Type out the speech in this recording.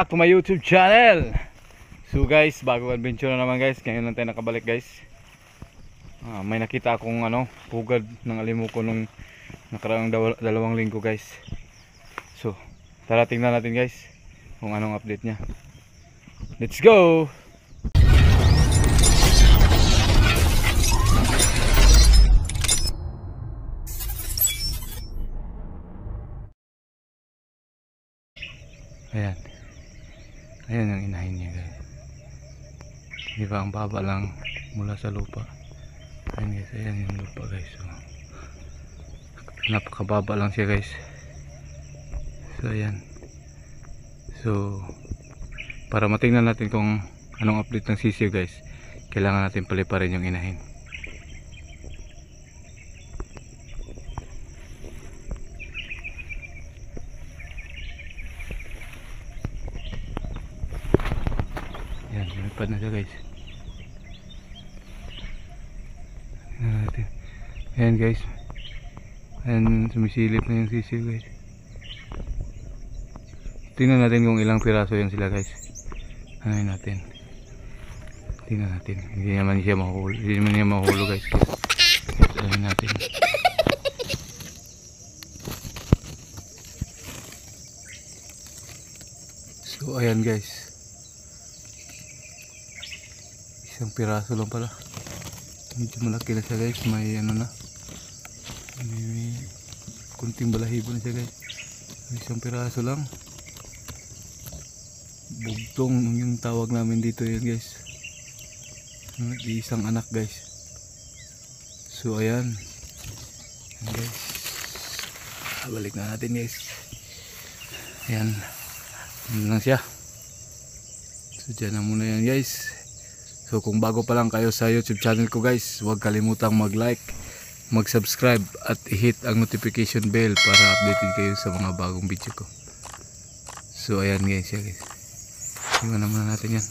Back to my YouTube channel. So guys, bagong adventure na naman guys. Ngayon lang tayo nakabalik guys. May nakita akong pugad ng alimuko nung nakaraang dalawang linggo guys. So tara tingnan natin guys kung anong update nya. Let's go! Ayan. Ayan ang inahin niya guys. Di ba ang baba lang mula sa lupa. Ayan guys, ayan yung lupa guys. So, napakababa lang siya guys. So ayan. So para matingnan natin kung anong update ng sisiw guys, kailangan natin paliparin yung inahin. Ayan, lumipad na siya guys. Ayan guys. Ayan, sumisilip na yung sisiw guys. Tingnan natin kung ilang piraso yan sila guys. Ano natin. Tingnan natin. Hindi naman siya mahulog. Hindi naman niya mahulog guys. Tingnan natin. So ayan guys. Isang piraso lang pala. Medyo malaki na siya guys. May na. May kunting balahibo na siya guys. Isang piraso lang. Bugtong yung tawag namin dito yan guys. Isang anak guys. So ayan. Ayan guys. Balik na natin guys. Ayan. Ayan lang siya. So dyan na muna yan guys. So kung bago pa lang kayo sa YouTube channel ko guys, huwag kalimutang mag-like, mag-subscribe at i-hit ang notification bell para updated kayo sa mga bagong video ko. So ayan guys, Iwan naman natin yan.